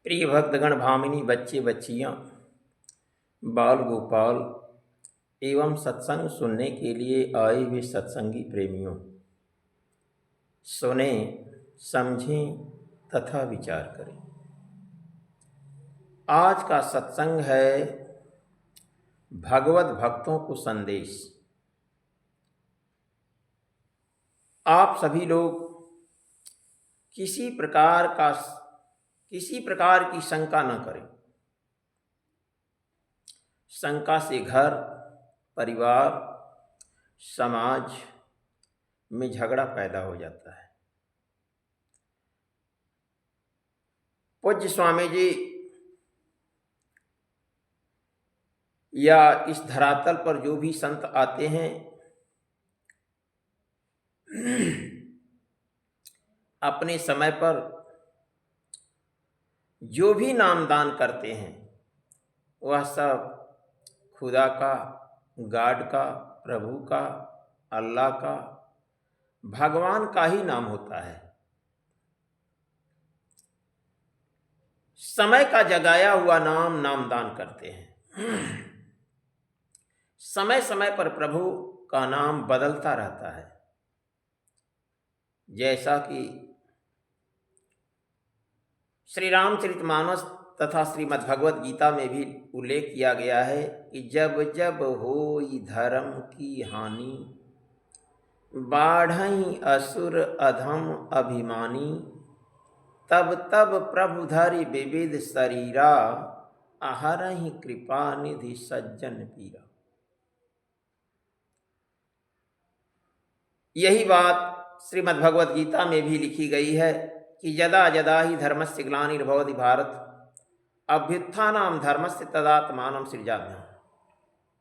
प्रिय भक्तगण, भामिनी, बच्चे बच्चियाँ, बाल गोपाल एवं सत्संग सुनने के लिए आए हुए सत्संगी प्रेमियों, सुने, समझें तथा विचार करें। आज का सत्संग है भगवत भक्तों को संदेश। आप सभी लोग किसी प्रकार की शंका न करें। शंका से घर, परिवार, समाज में झगड़ा पैदा हो जाता है। पूज्य स्वामी जी या इस धरातल पर जो भी संत आते हैं, अपने समय पर जो भी नामदान करते हैं वह सब खुदा का, गॉड का, प्रभु का, अल्लाह का, भगवान का ही नाम होता है। समय का जगाया हुआ नामदान करते हैं। समय समय पर प्रभु का नाम बदलता रहता है। जैसा कि श्री रामचरितमानस तथा श्रीमद् भगवत गीता में भी उल्लेख किया गया है कि जब जब होई धर्म की हानि, बाढ़ई असुर अधम अभिमानी, तब तब प्रभु धरि विविध शरीरा, आहरहि कृपा निधि सज्जन पीरा। यही बात श्रीमद् भगवत गीता में भी लिखी गई है कि यदा यदा ही धर्मस्य ग्लानिर्भवति भारत, अभ्युत्थानाम धर्मस्य तदात्मानं सृजाम्यहम्,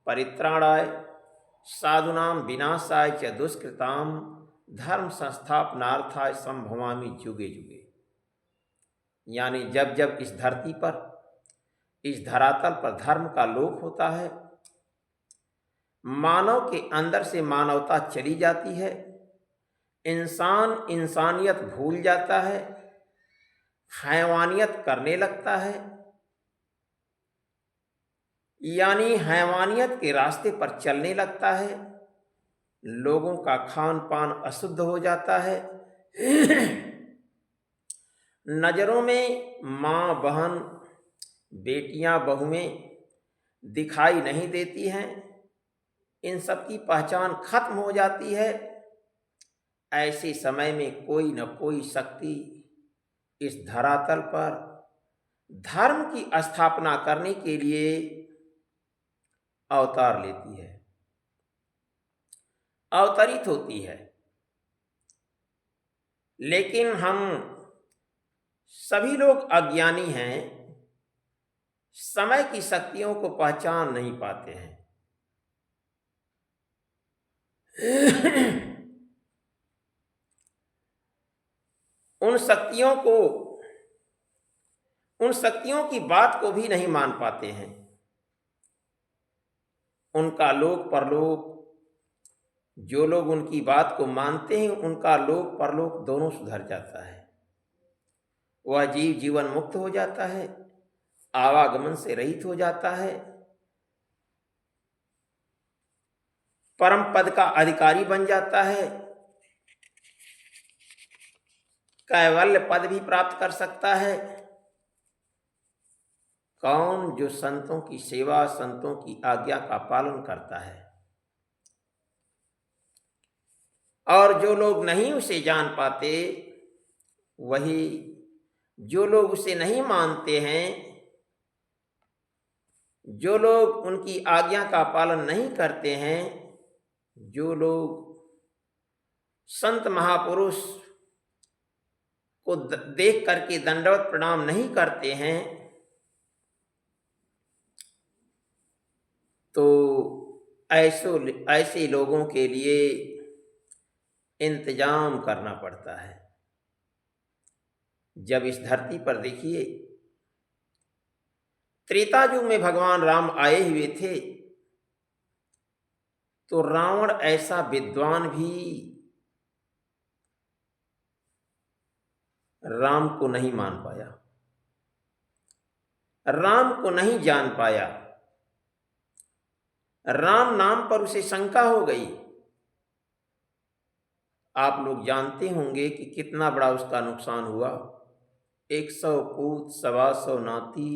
परित्राणाय साधूनां विनाशाय च दुष्कृतां, धर्म संस्थापनार्थाय संभवामि जुगे जुगे। यानी जब जब इस धरती पर, इस धरातल पर धर्म का लोप होता है, मानव के अंदर से मानवता चली जाती है, इंसान इंसानियत भूल जाता है, हैवानियत करने लगता है, यानी हैवानियत के रास्ते पर चलने लगता है, लोगों का खान पान अशुद्ध हो जाता है, नजरों में माँ बहन, बेटियां बहुएं दिखाई नहीं देती हैं, इन सब की पहचान खत्म हो जाती है। ऐसे समय में कोई न कोई शक्ति इस धरातल पर धर्म की स्थापना करने के लिए अवतार लेती है, अवतरित होती है। लेकिन हम सभी लोग अज्ञानी हैं, समय की शक्तियों को पहचान नहीं पाते हैं। उन शक्तियों की बात को भी नहीं मान पाते हैं। उनका लोक परलोक, जो लोग उनकी बात को मानते हैं, उनका लोक परलोक दोनों सुधर जाता है। वह जीव जीवन मुक्त हो जाता है, आवागमन से रहित हो जाता है, परम पद का अधिकारी बन जाता है, कैवल्य पद भी प्राप्त कर सकता है। कौन? जो संतों की सेवा, संतों की आज्ञा का पालन करता है। और जो लोग नहीं उसे जान पाते, वही जो लोग उसे नहीं मानते हैं, जो लोग उनकी आज्ञा का पालन नहीं करते हैं, जो लोग संत महापुरुष को देख करके दंडवत प्रणाम नहीं करते हैं, तो ऐसे लोगों के लिए इंतजाम करना पड़ता है। जब इस धरती पर देखिए, त्रेता युग में भगवान राम आए हुए थे, तो रावण ऐसा विद्वान भी राम को नहीं मान पाया। राम को नहीं जान पाया। राम नाम पर उसे शंका हो गई। आप लोग जानते होंगे कि कितना बड़ा उसका नुकसान हुआ। 100 पूत 125 नाती,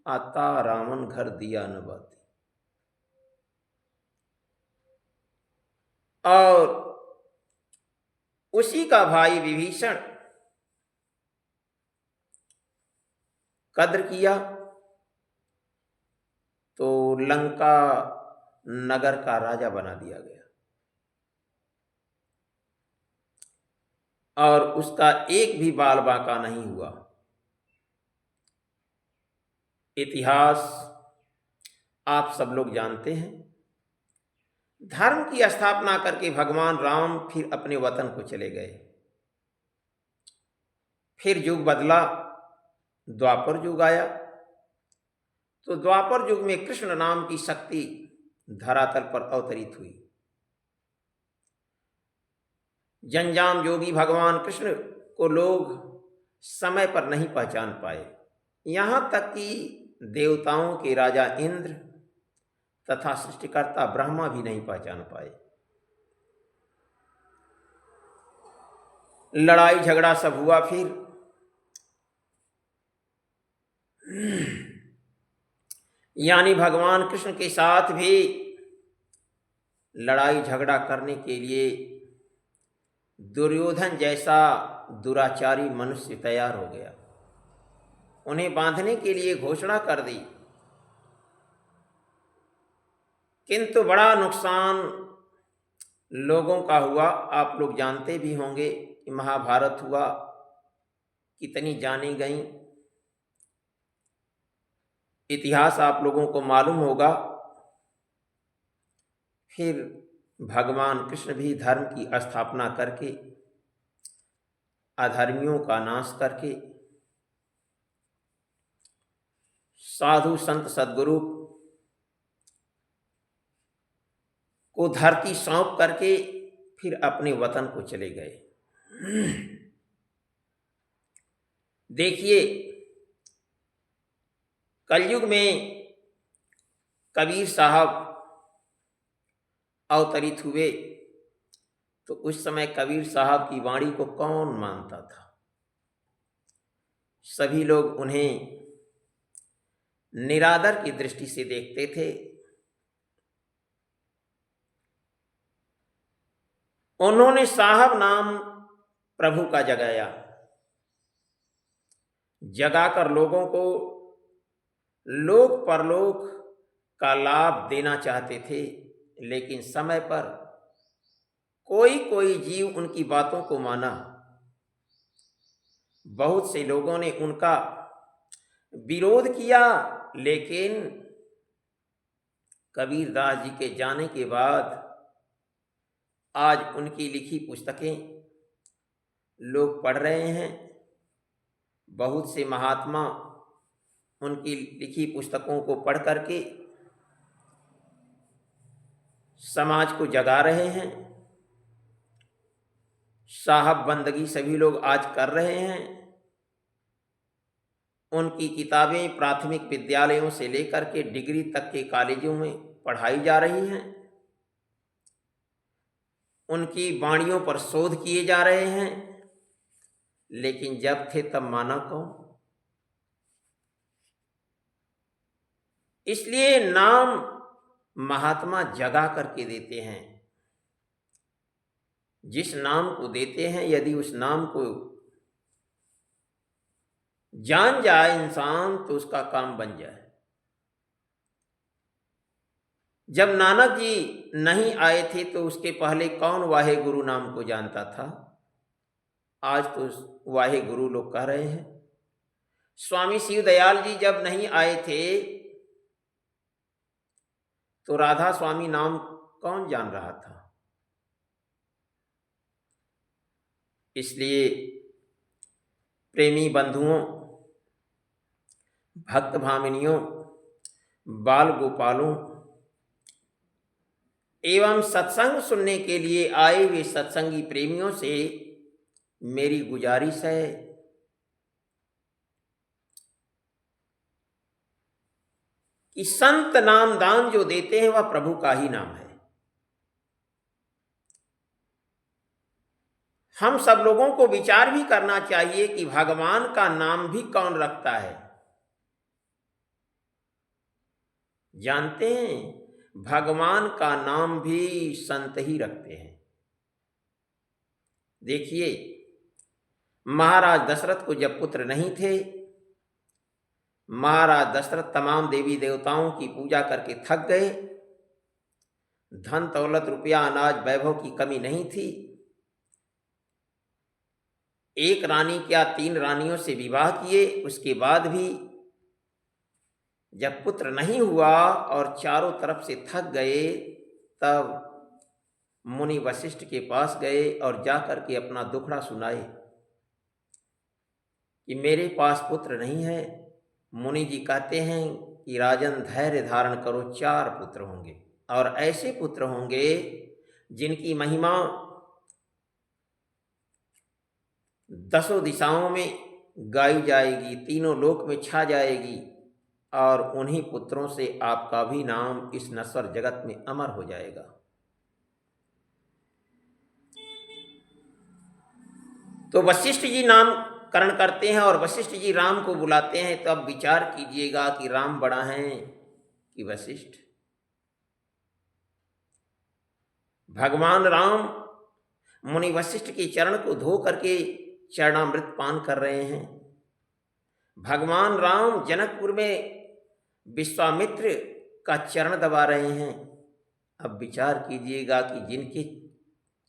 आता रावण घर दिया न बाती। और उसी का भाई विभीषण कद्र किया तो लंका नगर का राजा बना दिया गया और उसका एक भी बाल बांका नहीं हुआ। इतिहास आप सब लोग जानते हैं। धर्म की स्थापना करके भगवान राम फिर अपने वतन को चले गए। फिर युग बदला, द्वापर युग आया। तो द्वापर युग में कृष्ण नाम की शक्ति धरातल पर अवतरित हुई। जंजाम योगी भगवान कृष्ण को लोग समय पर नहीं पहचान पाए। यहां तक कि देवताओं के राजा इंद्र तथा सृष्टिकर्ता ब्रह्मा भी नहीं पहचान पाए। लड़ाई झगड़ा सब हुआ। फिर यानी भगवान कृष्ण के साथ भी लड़ाई झगड़ा करने के लिए दुर्योधन जैसा दुराचारी मनुष्य तैयार हो गया। उन्हें बांधने के लिए घोषणा कर दी। किंतु बड़ा नुकसान लोगों का हुआ। आप लोग जानते भी होंगे कि महाभारत हुआ, कितनी जानी गई। इतिहास आप लोगों को मालूम होगा। फिर भगवान कृष्ण भी धर्म की स्थापना करके अधर्मियों का नाश करके साधु संत सद्गुरु को धरती सौंप करके फिर अपने वतन को चले गए। देखिए, कलयुग में कबीर साहब अवतरित हुए तो उस समय कबीर साहब की वाणी को कौन मानता था। सभी लोग उन्हें निरादर की दृष्टि से देखते थे। उन्होंने साहब नाम प्रभु का जगाया, जगाकर लोगों को लोक परलोक का लाभ देना चाहते थे। लेकिन समय पर कोई कोई जीव उनकी बातों को माना। बहुत से लोगों ने उनका विरोध किया। लेकिन कबीरदास जी के जाने के बाद आज उनकी लिखी पुस्तकें लोग पढ़ रहे हैं। बहुत से महात्मा उनकी लिखी पुस्तकों को पढ़ करके समाज को जगा रहे हैं। साहब बंदगी सभी लोग आज कर रहे हैं। उनकी किताबें प्राथमिक विद्यालयों से लेकर के डिग्री तक के कॉलेजों में पढ़ाई जा रही हैं। उनकी वाणियों पर शोध किए जा रहे हैं। लेकिन जब थे तब माना कौन। इसलिए नाम महात्मा जगा करके देते हैं। जिस नाम को देते हैं, यदि उस नाम को जान जाए इंसान तो उसका काम बन जाए। जब नानक जी नहीं आए थे तो उसके पहले कौन वाहे गुरु नाम को जानता था। आज तो वाहे गुरु लोग कह रहे हैं। स्वामी शिव दयाल जी जब नहीं आए थे तो राधा स्वामी नाम कौन जान रहा था। इसलिए प्रेमी बंधुओं, भक्त भामिनियों, बाल गोपालों एवं सत्संग सुनने के लिए आए हुए सत्संगी प्रेमियों से मेरी गुजारिश है, कि संत नाम दान जो देते हैं वह प्रभु का ही नाम है। हम सब लोगों को विचार भी करना चाहिए कि भगवान का नाम भी कौन रखता है। जानते हैं, भगवान का नाम भी संत ही रखते हैं। देखिए, महाराज दशरथ को जब पुत्र नहीं थे, महाराज दशरथ तमाम देवी देवताओं की पूजा करके थक गए। धन दौलत रुपया अनाज वैभव की कमी नहीं थी। एक रानी क्या 3 रानियों से विवाह किए, उसके बाद भी जब पुत्र नहीं हुआ और चारों तरफ से थक गए, तब मुनि वशिष्ठ के पास गए और जाकर के अपना दुखड़ा सुनाए कि मेरे पास पुत्र नहीं है। मुनि जी कहते हैं कि राजन धैर्य धारण करो, 4 पुत्र होंगे और ऐसे पुत्र होंगे जिनकी महिमा 10 दिशाओं में गाई जाएगी, तीनों लोक में छा जाएगी और उन्हीं पुत्रों से आपका भी नाम इस नश्वर जगत में अमर हो जाएगा। तो वशिष्ठ जी नामकरण करते हैं और वशिष्ठ जी राम को बुलाते हैं। तो अब विचार कीजिएगा कि राम बड़ा है कि वशिष्ठ। भगवान राम मुनि वशिष्ठ के चरण को धो करके चरणामृत पान कर रहे हैं। भगवान राम जनकपुर में विश्वामित्र का चरण दबा रहे हैं। अब विचार कीजिएगा कि जिनके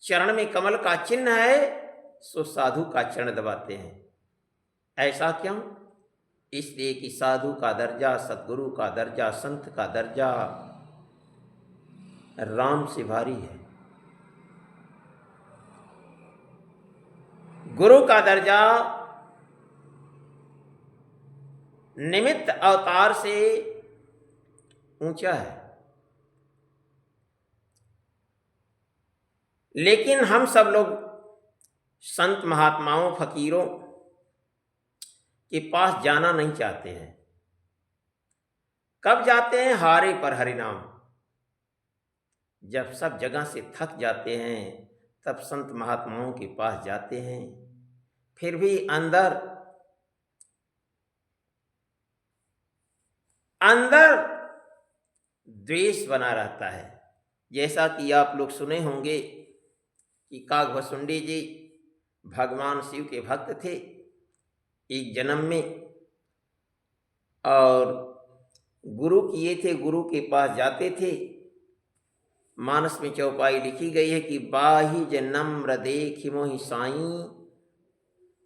चरण में कमल का चिन्ह है सो साधु का चरण दबाते हैं। ऐसा क्यों? इसलिए कि साधु का दर्जा, सतगुरु का दर्जा, संत का दर्जा राम से भारी है। गुरु का दर्जा निमित्त अवतार से ऊंचा है। लेकिन हम सब लोग संत महात्माओं फकीरों के पास जाना नहीं चाहते हैं। कब जाते हैं? हारे पर हरिनाम। जब सब जगह से थक जाते हैं तब संत महात्माओं के पास जाते हैं। फिर भी अंदर द्वेष बना रहता है। जैसा कि आप लोग सुने होंगे कि काकभुसुंडी जी भगवान शिव के भक्त थे एक जन्म में, और गुरु किए थे, गुरु के पास जाते थे। मानस में चौपाई लिखी गई है कि बाहि नम्र देखि मोहि साई,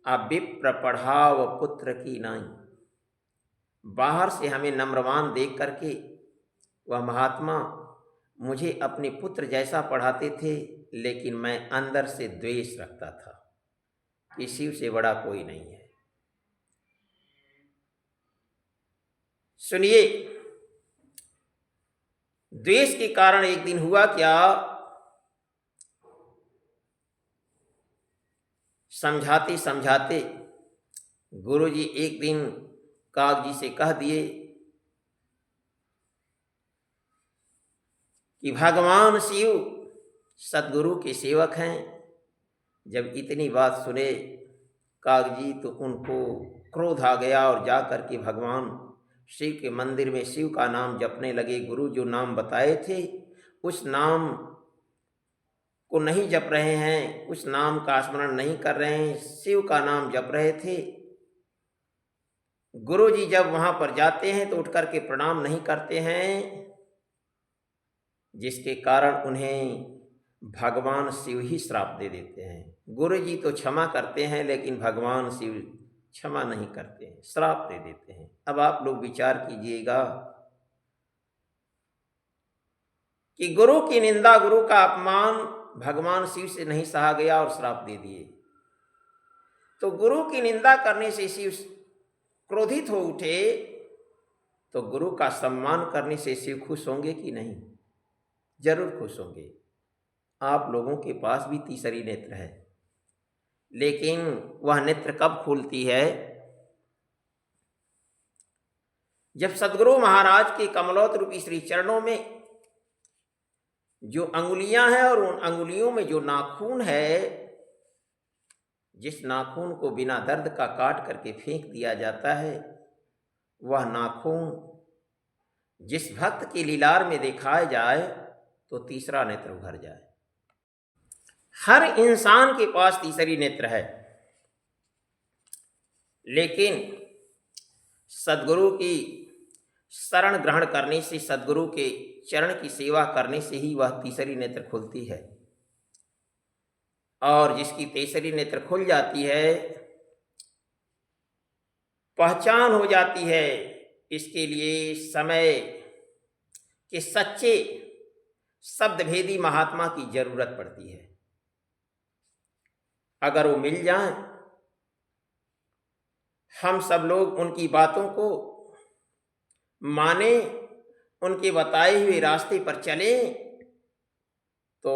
अविप्र पढ़ाव पुत्र की नाई। बाहर से हमें नम्रवान देख करके वह महात्मा मुझे अपने पुत्र जैसा पढ़ाते थे, लेकिन मैं अंदर से द्वेष रखता था कि शिव से बड़ा कोई नहीं है। सुनिए, द्वेष के कारण एक दिन हुआ क्या, समझाते समझाते गुरुजी एक दिन काग जी से कह दिए कि भगवान शिव सतगुरु के सेवक हैं। जब इतनी बात सुने काग जी तो उनको क्रोध आ गया और जा कर के भगवान शिव के मंदिर में शिव का नाम जपने लगे। गुरु जो नाम बताए थे उस नाम को नहीं जप रहे हैं, उस नाम का स्मरण नहीं कर रहे हैं, शिव का नाम जप रहे थे। गुरु जी जब वहां पर जाते हैं तो उठ करके प्रणाम नहीं करते हैं, जिसके कारण उन्हें भगवान शिव ही श्राप दे देते हैं। गुरु जी तो क्षमा करते हैं लेकिन भगवान शिव क्षमा नहीं करते हैं, श्राप दे देते हैं। अब आप लोग विचार कीजिएगा कि गुरु की निंदा, गुरु का अपमान भगवान शिव से नहीं सहा गया और श्राप दे दिए। तो गुरु की निंदा करने से शिव क्रोधित हो उठे, तो गुरु का सम्मान करने से शिव खुश होंगे कि नहीं? जरूर खुश होंगे। आप लोगों के पास भी तीसरी नेत्र है, लेकिन वह नेत्र कब खुलती है? जब सदगुरु महाराज के कमलोत रूपी श्री चरणों में जो अंगुलियां हैं और उन अंगुलियों में जो नाखून है, जिस नाखून को बिना दर्द का काट करके फेंक दिया जाता है, वह नाखून जिस भक्त की लीलार में दिखाए जाए तो तीसरा नेत्र उभर जाए। हर इंसान के पास तीसरी नेत्र है, लेकिन सदगुरु की शरण ग्रहण करने से, सदगुरु के चरण की सेवा करने से ही वह तीसरी नेत्र खुलती है। और जिसकी तीसरी नेत्र खुल जाती है, पहचान हो जाती है, इसके लिए समय के सच्चे शब्दभेदी महात्मा की जरूरत पड़ती है। अगर वो मिल जाए, हम सब लोग उनकी बातों को माने, उनके बताए हुए रास्ते पर चले, तो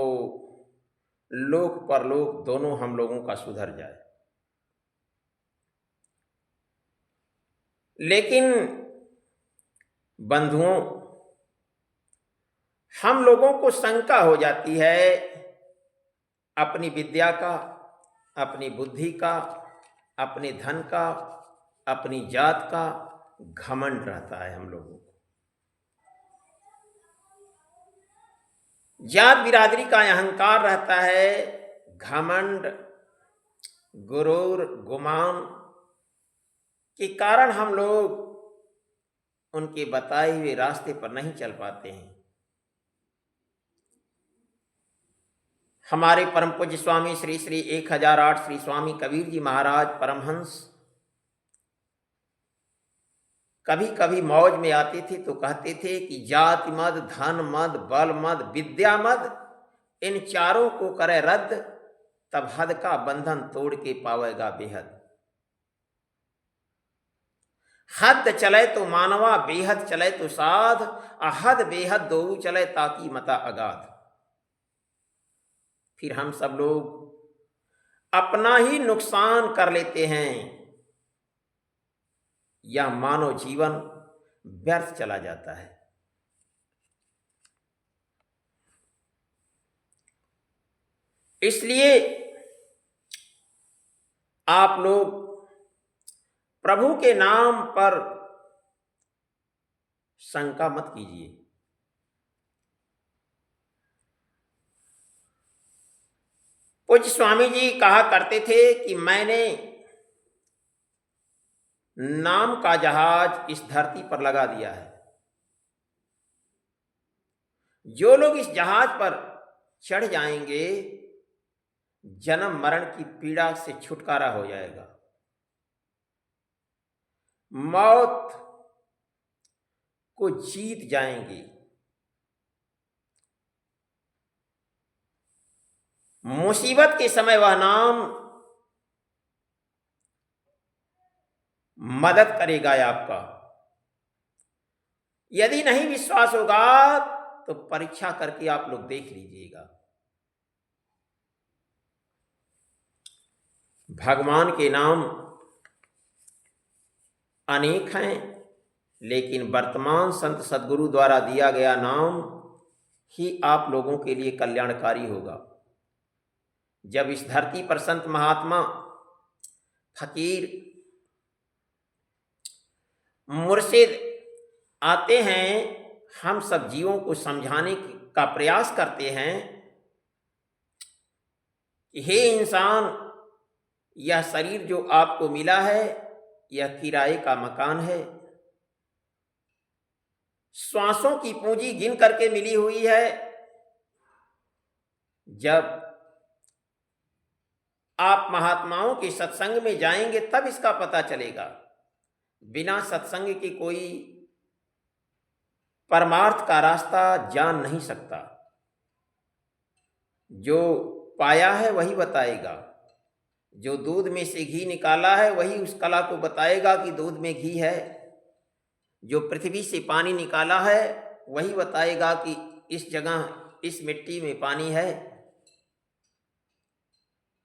लोक परलोक दोनों हम लोगों का सुधर जाए। लेकिन बंधुओं, हम लोगों को शंका हो जाती है, अपनी विद्या का, अपनी बुद्धि का, अपने धन का, अपनी जात का घमंड रहता है हम लोगों को। जात बिरादरी का अहंकार रहता है, घमंड, गुरूर, गुमान के कारण हम लोग उनके बताए हुए रास्ते पर नहीं चल पाते हैं। हमारे परम पूज्य स्वामी श्री श्री 1008 श्री स्वामी कबीर जी महाराज परमहंस कभी कभी मौज में आते थे तो कहते थे कि जाति मद, धन मद, बल मद, विद्या मद, इन चारों को करे रद्द, तब हद का बंधन तोड़ के पावेगा बेहद। हद चले तो मानवा, बेहद चले तो साध, अहद बेहद दो चले ताकि मता अगाध। फिर हम सब लोग अपना ही नुकसान कर लेते हैं, या मानव जीवन व्यर्थ चला जाता है। इसलिए आप लोग प्रभु के नाम पर शंका मत कीजिए। पूज्य स्वामी जी कहा करते थे कि मैंने नाम का जहाज इस धरती पर लगा दिया है, जो लोग इस जहाज पर चढ़ जाएंगे, जन्म मरण की पीड़ा से छुटकारा हो जाएगा। मौत को जीत जाएंगे। मुसीबत के समय वह नाम मदद करेगा आपका। यदि नहीं विश्वास होगा तो परीक्षा करके आप लोग देख लीजिएगा। भगवान के नाम अनेक हैं, लेकिन वर्तमान संत सदगुरु द्वारा दिया गया नाम ही आप लोगों के लिए कल्याणकारी होगा। जब इस धरती पर संत महात्मा, फकीर, मुर्शिद आते हैं, हम सब जीवों को समझाने का प्रयास करते हैं कि हे इंसान, यह शरीर जो आपको मिला है यह किराए का मकान है। श्वासों की पूंजी गिन करके मिली हुई है। जब आप महात्माओं के सत्संग में जाएंगे तब इसका पता चलेगा। बिना सत्संग के कोई परमार्थ का रास्ता जान नहीं सकता। जो पाया है वही बताएगा। जो दूध में से घी निकाला है वही उस कला को बताएगा कि दूध में घी है। जो पृथ्वी से पानी निकाला है वही बताएगा कि इस जगह, इस मिट्टी में पानी है।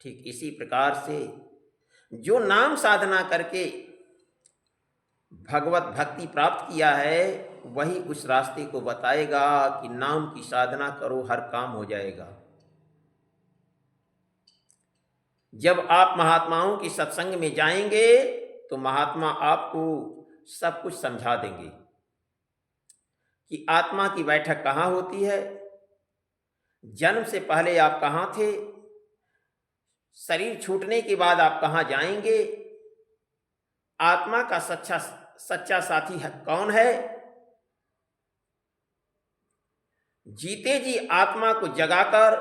ठीक इसी प्रकार से जो नाम साधना करके भगवत भक्ति प्राप्त किया है वही उस रास्ते को बताएगा कि नाम की साधना करो, हर काम हो जाएगा। जब आप महात्माओं की सत्संग में जाएंगे तो महात्मा आपको सब कुछ समझा देंगे कि आत्मा की बैठक कहाँ होती है, जन्म से पहले आप कहाँ थे, शरीर छूटने के बाद आप कहाँ जाएंगे, आत्मा का सच्चा साथी है कौन है, जीते जी आत्मा को जगाकर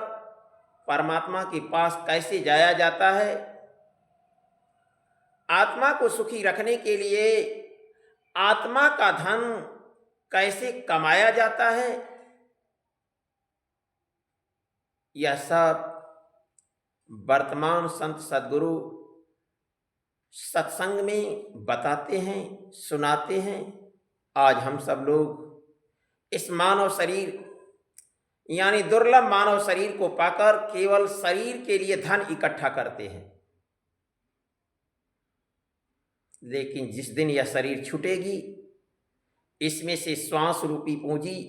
परमात्मा के पास कैसे जाया जाता है, आत्मा को सुखी रखने के लिए आत्मा का धन कैसे कमाया जाता है, यह सब वर्तमान संत सद्गुरु सत्संग में बताते हैं, सुनाते हैं। आज हम सब लोग इस मानव शरीर यानी दुर्लभ मानव शरीर को पाकर केवल शरीर के लिए धन इकट्ठा करते हैं, लेकिन जिस दिन यह शरीर छूटेगी, इसमें से श्वास रूपी पूंजी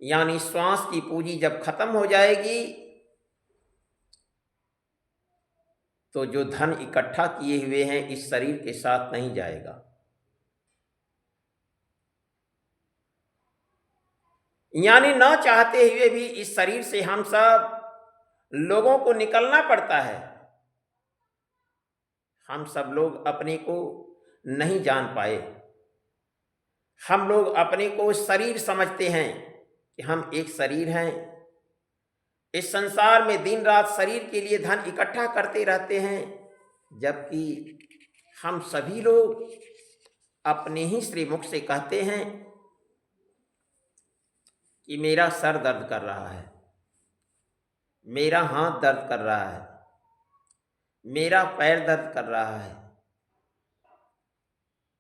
यानी श्वास की पूंजी जब खत्म हो जाएगी तो जो धन इकट्ठा किए हुए हैं इस शरीर के साथ नहीं जाएगा। यानी न चाहते हुए भी इस शरीर से हम सब लोगों को निकलना पड़ता है। हम सब लोग अपने को नहीं जान पाए। हम लोग अपने को शरीर समझते हैं कि हम एक शरीर हैं। इस संसार में दिन रात शरीर के लिए धन इकट्ठा करते रहते हैं, जबकि हम सभी लोग अपने ही श्रीमुख से कहते हैं कि मेरा सर दर्द कर रहा है, मेरा हाथ दर्द कर रहा है, मेरा पैर दर्द कर रहा है,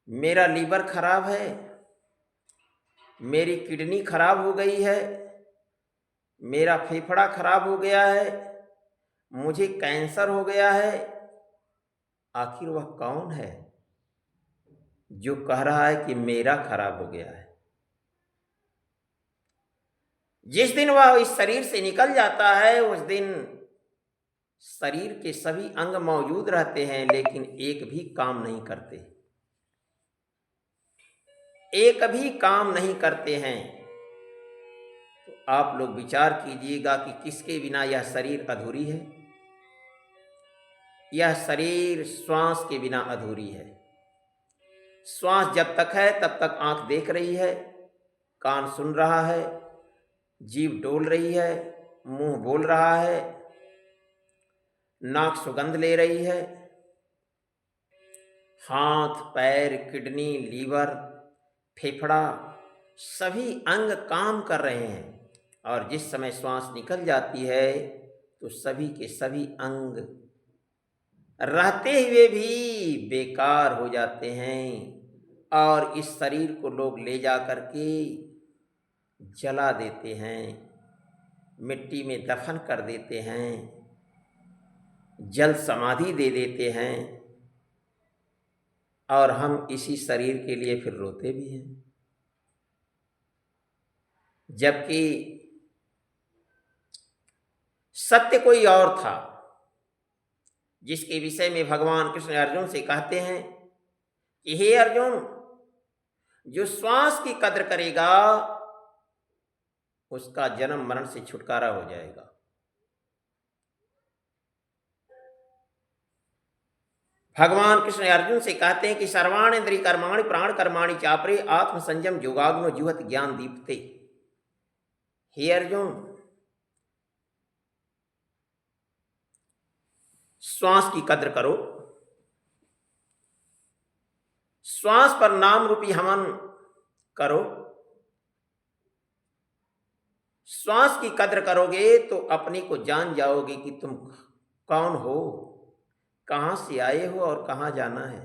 मेरा लीवर खराब है, मेरी किडनी खराब हो गई है, मेरा फेफड़ा खराब हो गया है, मुझे कैंसर हो गया है। आखिर वह कौन है जो कह रहा है कि मेरा खराब हो गया है? जिस दिन वह इस शरीर से निकल जाता है उस दिन शरीर के सभी अंग मौजूद रहते हैं, लेकिन एक भी काम नहीं करते, एक भी काम नहीं करते हैं। तो आप लोग विचार कीजिएगा कि किसके बिना यह शरीर अधूरी है। यह शरीर श्वास के बिना अधूरी है। श्वास जब तक है तब तक आंख देख रही है, कान सुन रहा है, जीभ डोल रही है, मुंह बोल रहा है, नाक सुगंध ले रही है, हाथ पैर किडनी लीवर फेफड़ा सभी अंग काम कर रहे हैं। और जिस समय श्वास निकल जाती है तो सभी के सभी अंग रहते हुए भी बेकार हो जाते हैं और इस शरीर को लोग ले जा कर के जला देते हैं, मिट्टी में दफन कर देते हैं, जल समाधि दे देते हैं और हम इसी शरीर के लिए फिर रोते भी हैं। जबकि सत्य कोई और था, जिसके विषय में भगवान कृष्ण अर्जुन से कहते हैं कि हे अर्जुन, जो श्वास की कद्र करेगा उसका जन्म मरण से छुटकारा हो जाएगा। भगवान कृष्ण अर्जुन से कहते हैं कि सर्वाणेन्द्रिय कर्माणि प्राण कर्माणि चापरे आत्म संयम योगाग्नो जुहत ज्ञान दीप्ते। हे अर्जुन, श्वास की कद्र करो, श्वास पर नाम रूपी हवन करो। श्वास की कद्र करोगे तो अपने को जान जाओगे कि तुम कौन हो, कहां से आए हो और कहां जाना है।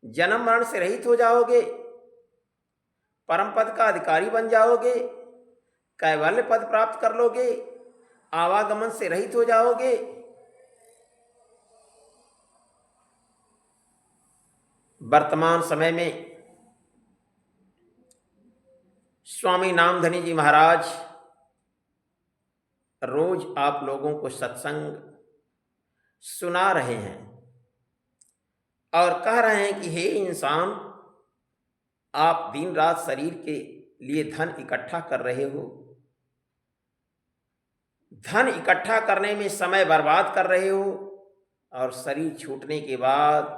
जन्म मरण से रहित हो जाओगे, परम पद का अधिकारी बन जाओगे, कैवल्य पद प्राप्त कर लोगे, आवागमन से रहित हो जाओगे। वर्तमान समय में स्वामी नामधनी जी महाराज रोज आप लोगों को सत्संग सुना रहे हैं और कह रहे हैं कि हे इंसान, आप दिन रात शरीर के लिए धन इकट्ठा कर रहे हो, धन इकट्ठा करने में समय बर्बाद कर रहे हो और शरीर छूटने के बाद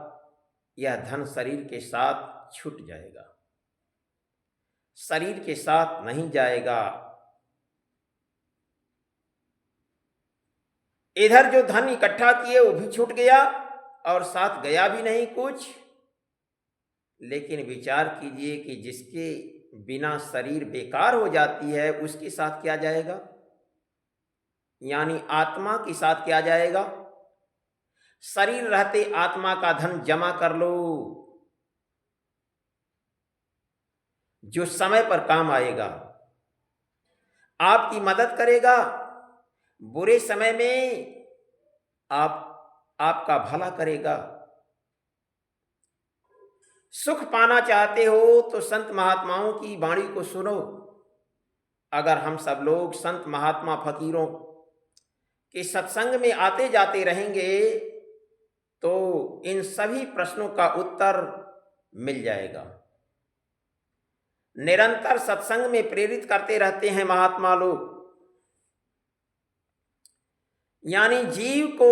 यह धन शरीर के साथ छूट जाएगा, शरीर के साथ नहीं जाएगा। इधर जो धन इकट्ठा किए वो भी छूट गया और साथ गया भी नहीं कुछ। लेकिन विचार कीजिए कि जिसके बिना शरीर बेकार हो जाती है उसके साथ क्या जाएगा, यानी आत्मा के साथ क्या जाएगा। शरीर रहते आत्मा का धन जमा कर लो, जो समय पर काम आएगा, आपकी मदद करेगा, बुरे समय में आपका भला करेगा। सुख पाना चाहते हो तो संत महात्माओं की वाणी को सुनो। अगर हम सब लोग संत महात्मा फकीरों के सत्संग में आते जाते रहेंगे तो इन सभी प्रश्नों का उत्तर मिल जाएगा। निरंतर सत्संग में प्रेरित करते रहते हैं महात्मा लोग, यानी जीव को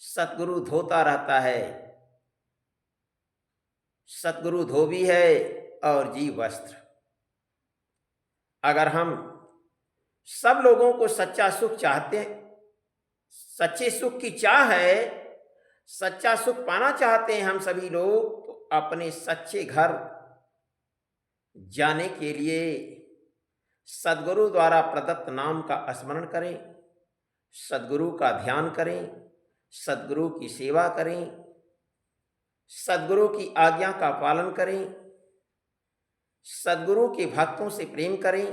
सतगुरु धोता रहता है। सतगुरु धोबी है और जीव वस्त्र। अगर हम सब लोगों को सच्चा सुख चाहते हैं, सच्चे सुख की चाह है, सच्चा सुख पाना चाहते हैं हम सभी लोग, तो अपने सच्चे घर जाने के लिए सद्गुरु द्वारा प्रदत्त नाम का स्मरण करें, सद्गुरु का ध्यान करें, सद्गुरु की सेवा करें, सद्गुरु की आज्ञा का पालन करें, सद्गुरु के भक्तों से प्रेम करें,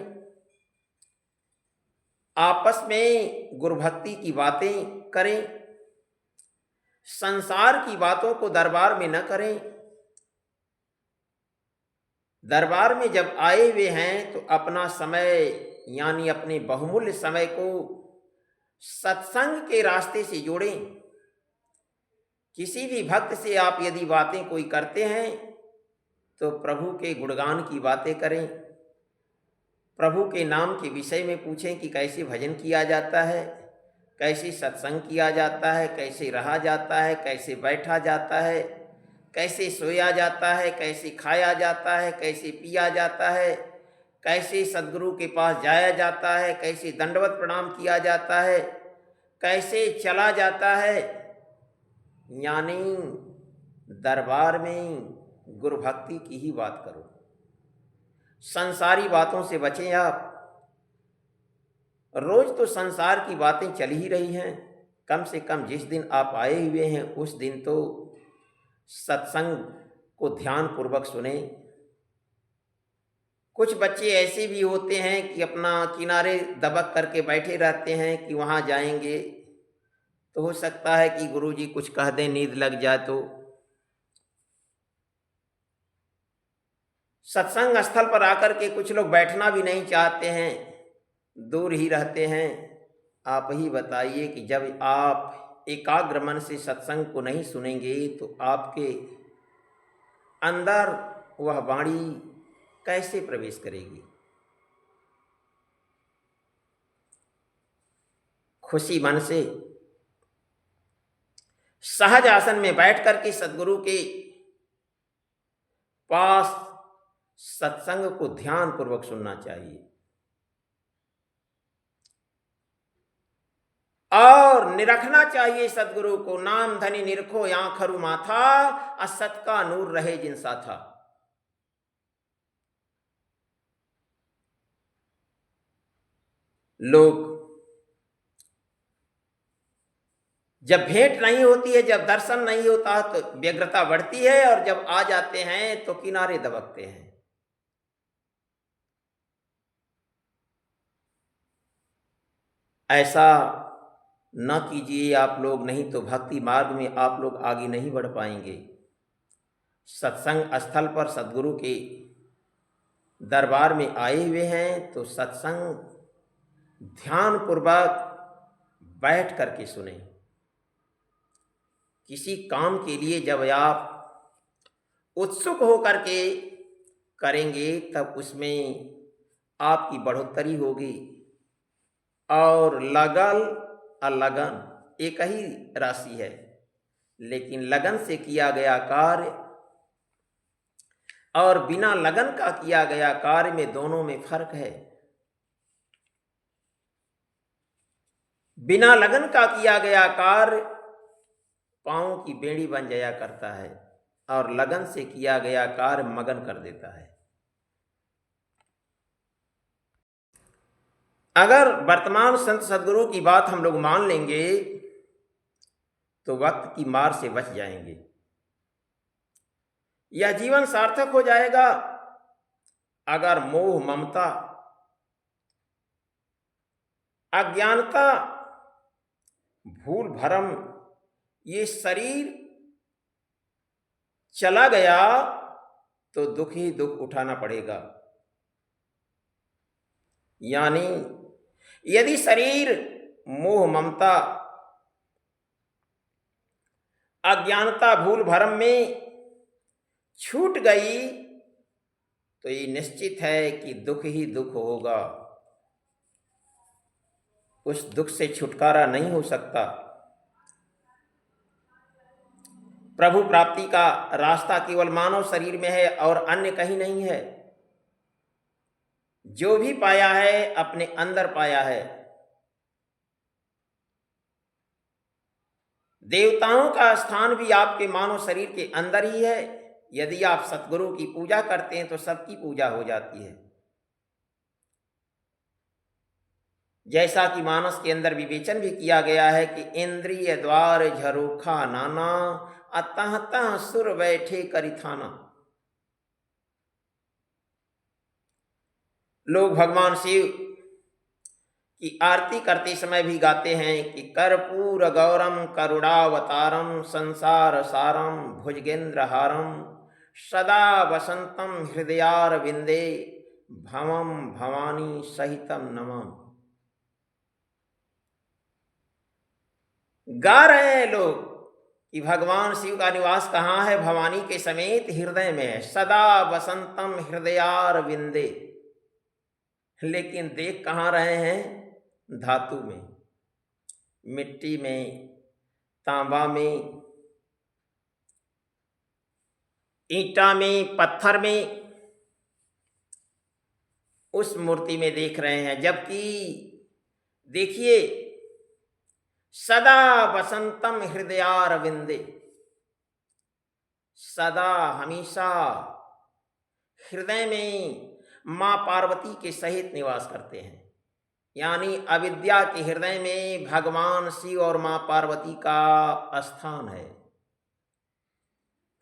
आपस में गुरु भक्ति की बातें करें, संसार की बातों को दरबार में न करें। दरबार में जब आए हुए हैं तो अपना समय यानी अपने बहुमूल्य समय को सत्संग के रास्ते से जोड़ें। किसी भी भक्त से आप यदि बातें कोई करते हैं तो प्रभु के गुणगान की बातें करें, प्रभु के नाम के विषय में पूछें कि कैसे भजन किया जाता है, कैसे सत्संग किया जाता है, कैसे रहा जाता है, कैसे बैठा जाता है, कैसे सोया जाता है, कैसे खाया जाता है, कैसे पिया जाता है, कैसे सद्गुरु के पास जाया जाता है, कैसे दंडवत प्रणाम किया जाता है, कैसे चला जाता है। यानी दरबार में गुरु भक्ति की ही बात करो, संसारी बातों से बचें। आप रोज तो संसार की बातें चल ही रही हैं, कम से कम जिस दिन आप आए हुए हैं उस दिन तो सत्संग को ध्यान पूर्वक सुने। कुछ बच्चे ऐसे भी होते हैं कि अपना किनारे दबक करके बैठे रहते हैं कि वहाँ जाएंगे तो हो सकता है कि गुरुजी कुछ कह दें, नींद लग जाए। तो सत्संग स्थल पर आकर के कुछ लोग बैठना भी नहीं चाहते हैं, दूर ही रहते हैं। आप ही बताइए कि जब आप एकाग्र मन से सत्संग को नहीं सुनेंगे तो आपके अंदर वह वाणी कैसे प्रवेश करेगी। खुशी मन से सहज आसन में बैठ करके सद्गुरु के पास सत्संग को ध्यान पूर्वक सुनना चाहिए और निरखना चाहिए सद्गुरु को। नाम धनी निरखो आंखरु माथा, असत का नूर रहे जिन साथा। लोग जब भेंट नहीं होती है, जब दर्शन नहीं होता तो व्यग्रता बढ़ती है और जब आ जाते हैं तो किनारे दबकते हैं। ऐसा न कीजिए आप लोग, नहीं तो भक्ति मार्ग में आप लोग आगे नहीं बढ़ पाएंगे। सत्संग स्थल पर सद्गुरु के दरबार में आए हुए हैं तो सत्संग ध्यान पूर्वक बैठ करके सुने। किसी काम के लिए जब आप उत्सुक होकर के करेंगे तब उसमें आपकी बढ़ोतरी होगी। और लगन और लगन एक ही राशि है, लेकिन लगन से किया गया कार्य और बिना लगन का किया गया कार्य में दोनों में फर्क है। बिना लगन का किया गया कार्य पांव की बेड़ी बन जाया करता है और लगन से किया गया कार्य मगन कर देता है। अगर वर्तमान संत सद्गुरु की बात हम लोग मान लेंगे तो वक्त की मार से बच जाएंगे। यह जीवन सार्थक हो जाएगा अगर मोह, ममता, अज्ञानता, भूल भरम ये शरीर चला गया तो दुख ही दुख उठाना पड़ेगा। यानी यदि शरीर मोह, ममता, अज्ञानता, भूल भरम में छूट गई तो ये निश्चित है कि दुख ही दुख होगा। उस दुख से छुटकारा नहीं हो सकता। प्रभु प्राप्ति का रास्ता केवल मानव शरीर में है और अन्य कहीं नहीं है। जो भी पाया है अपने अंदर पाया है। देवताओं का स्थान भी आपके मानव शरीर के अंदर ही है। यदि आप सतगुरु की पूजा करते हैं तो सबकी पूजा हो जाती है। जैसा कि मानस के अंदर विवेचन भी किया गया है कि इंद्रिय द्वार झरोखा नाना, अतः तह सुर बैठे करिथाना। लोग भगवान शिव की आरती करते समय भी गाते हैं कि कर्पूर गौरम करुणावतारम संसार सारम भुजगेंद्र हारम सदा वसंतम हृदयार विंदे भवम भवानी सहितम नमः। गा रहे हैं लोग कि भगवान शिव का निवास कहाँ है? भवानी के समेत हृदय में है। सदा वसंतम हृदयार विंदे। लेकिन देख कहाँ रहे हैं? धातु में, मिट्टी में, तांबा में, ईंटा में, पत्थर में, उस मूर्ति में देख रहे हैं। जबकि देखिए सदा वसंतम हृदयार विंदे, सदा हमेशा हृदय में मां पार्वती के सहित निवास करते हैं। यानी अविद्या के हृदय में भगवान शिव और मां पार्वती का स्थान है।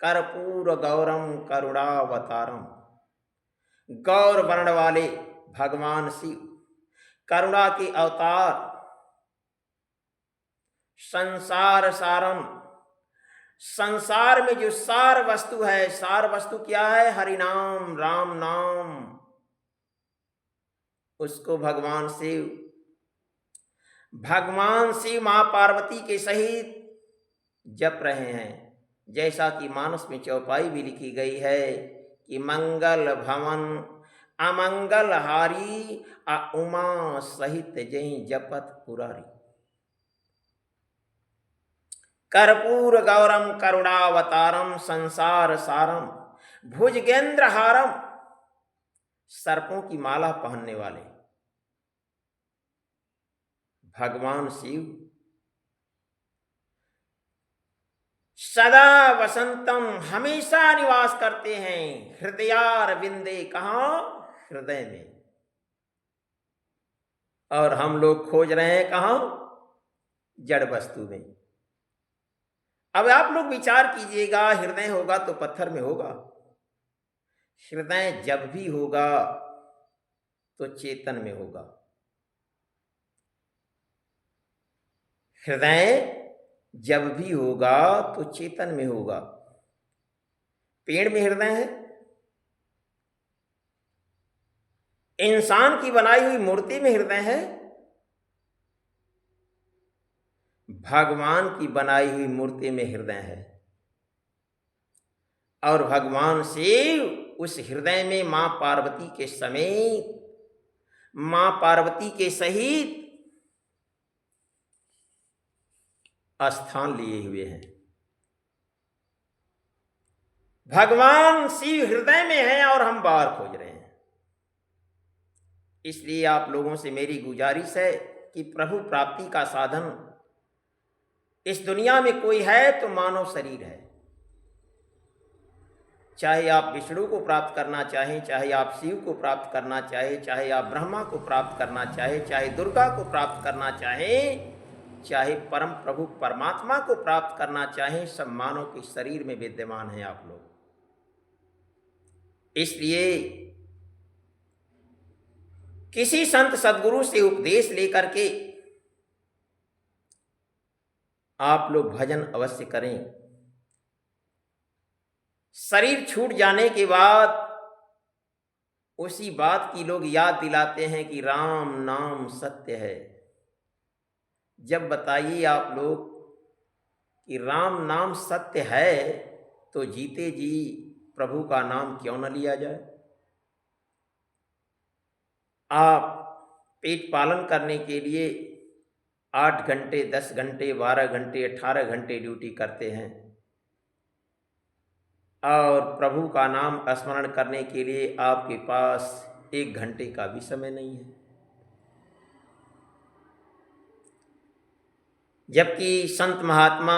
कर्पूर गौरम करुणावतारम, गौर वर्ण वाले भगवान शिव करुणा के अवतार। संसार सारम, संसार में जो सार वस्तु है, सार वस्तु क्या है? हरिनाम, राम नाम। उसको भगवान शिव मां पार्वती के सहित जप रहे हैं। जैसा कि मानस में चौपाई भी लिखी गई है कि मंगल भवन अमंगल हारी आ उमा सहित जय जपत पुरारी। कर्पूर गौरम करुणावतारम संसार सारम भुजगेंद्र हारम, सर्पों की माला पहनने वाले भगवान शिव सदा वसंतम हमेशा निवास करते हैं हृदयार विंदे। कहाँ? हृदय में। और हम लोग खोज रहे हैं कहाँ? जड़ वस्तु में। अब आप लोग विचार कीजिएगा, हृदय होगा तो पत्थर में होगा। हृदय जब भी होगा तो चेतन में होगा। हृदय जब भी होगा तो चेतन में होगा। पेड़ में हृदय है, इंसान की बनाई हुई मूर्ति में हृदय है, भगवान की बनाई हुई मूर्ति में हृदय है। और भगवान शिव उस हृदय में मां पार्वती के समेत, मां पार्वती के सहित स्थान लिए हुए हैं। भगवान शिव हृदय में है और हम बाहर खोज रहे हैं। इसलिए आप लोगों से मेरी गुजारिश है कि प्रभु प्राप्ति का साधन इस दुनिया में कोई है तो मानव शरीर है। चाहे आप विष्णु को प्राप्त करना चाहें, चाहे आप शिव को प्राप्त करना चाहें, चाहे आप ब्रह्मा को प्राप्त करना चाहें, चाहे दुर्गा को प्राप्त करना चाहें, चाहे परम प्रभु परमात्मा को प्राप्त करना चाहें, सब मानव के शरीर में विद्यमान हैं आप लोग। इसलिए किसी संत सद्गुरु से उपदेश लेकर के आप लोग भजन अवश्य करें। शरीर छूट जाने के बाद उसी बात की लोग याद दिलाते हैं कि राम नाम सत्य है। जब बताइए आप लोग कि राम नाम सत्य है तो जीते जी प्रभु का नाम क्यों न लिया जाए। आप पेट पालन करने के लिए 8 घंटे, 10 घंटे, 12 घंटे, 18 घंटे ड्यूटी करते हैं और प्रभु का नाम स्मरण करने के लिए आपके पास 1 घंटे का भी समय नहीं है। जबकि संत महात्मा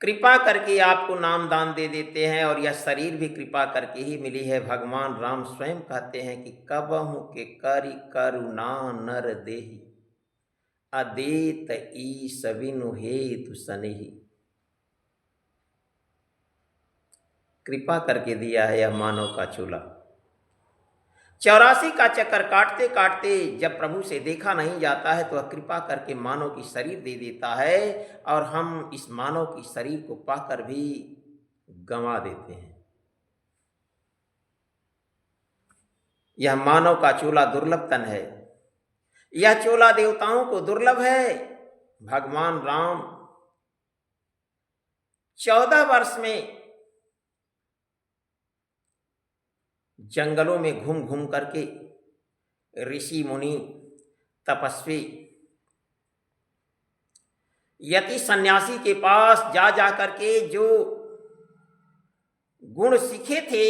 कृपा करके आपको नाम दान दे देते हैं और यह शरीर भी कृपा करके ही मिली है। भगवान राम स्वयं कहते हैं कि कबहु के करि करुणा नर देहि, अदेत ईश बिनु हेतु सनेहि। कृपा करके दिया है यह मानव का चूल्हा। 84 का चक्कर काटते काटते जब प्रभु से देखा नहीं जाता है तो वह कृपा करके मानव की शरीर दे देता है और हम इस मानव की शरीर को पाकर भी गंवा देते हैं। यह मानव का चोला दुर्लभ तन है। यह चोला देवताओं को दुर्लभ है। भगवान राम 14 वर्ष में जंगलों में घूम घूम करके ऋषि मुनि तपस्वी यति सन्यासी के पास जा जा करके जो गुण सीखे थे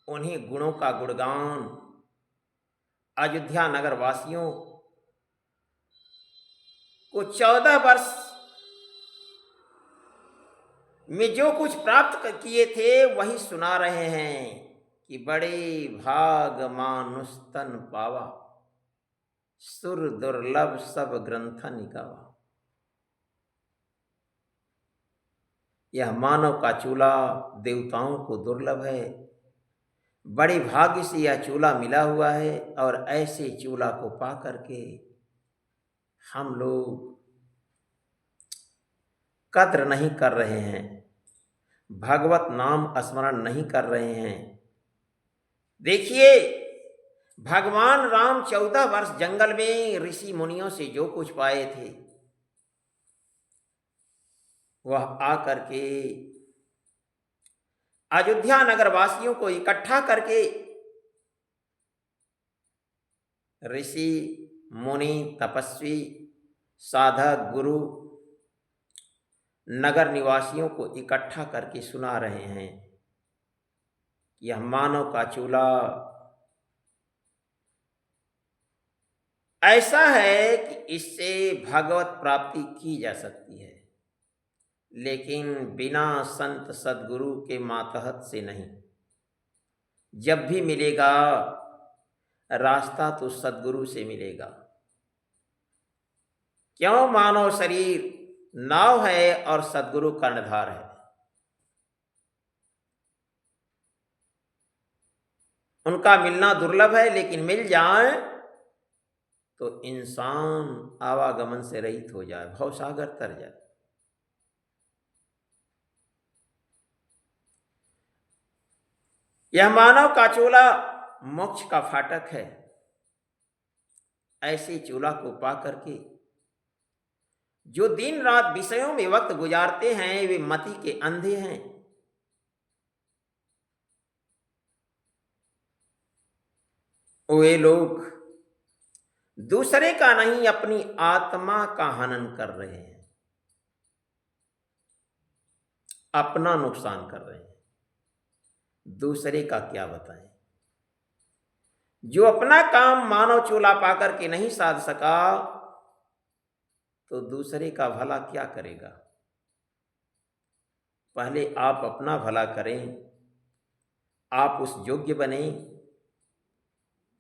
उन्हीं गुणों का गुणगान अयोध्या नगर वासियों को 14 वर्ष में जो कुछ प्राप्त किए थे वही सुना रहे हैं कि बड़े भाग मानुष तन पावा, सुर दुर्लभ सब ग्रंथन गावा। यह मानव का चूल्हा देवताओं को दुर्लभ है। बड़े भाग्य से यह चूल्हा मिला हुआ है और ऐसे चूल्हा को पा करके हम लोग कद्र नहीं कर रहे हैं, भगवत नाम स्मरण नहीं कर रहे हैं। देखिए भगवान राम 14 वर्ष जंगल में ऋषि मुनियों से जो कुछ पाए थे वह आकर के अयोध्या नगर वासियों को इकट्ठा करके ऋषि मुनि तपस्वी साधक गुरु नगर निवासियों को इकट्ठा करके सुना रहे हैं। यह मानव का चूल्हा ऐसा है कि इससे भगवत प्राप्ति की जा सकती है, लेकिन बिना संत सद्गुरु के मातहत से नहीं। जब भी मिलेगा रास्ता तो सद्गुरु से मिलेगा। क्यों? मानव शरीर नाव है और सद्गुरु कर्णधार है। उनका मिलना दुर्लभ है, लेकिन मिल जाए तो इंसान आवागमन से रहित हो जाए, भवसागर तर जाए। यह मानव का चोला मोक्ष का फाटक है। ऐसे चोला को पा करके जो दिन रात विषयों में वक्त गुजारते हैं वे मति के अंधे हैं। वे लोग दूसरे का नहीं अपनी आत्मा का हनन कर रहे हैं, अपना नुकसान कर रहे हैं। दूसरे का क्या बताएं। जो अपना काम मानव चोला पाकर के नहीं साध सका तो दूसरे का भला क्या करेगा। पहले आप अपना भला करें, आप उस योग्य बने,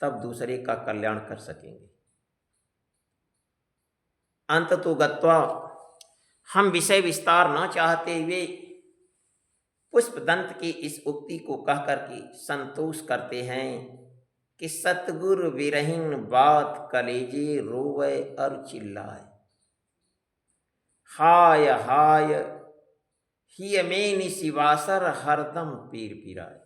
तब दूसरे का कल्याण कर सकेंगे। अंततो गत्वा हम विषय विस्तार न चाहते हुए पुष्पदंत की इस उक्ति को कह करके संतोष करते हैं कि सतगुरु विरहीन बात कलेजे रोवे और चिल्लाए। हाय हाय हिय में निशिवासर हरदम पीर पिराए।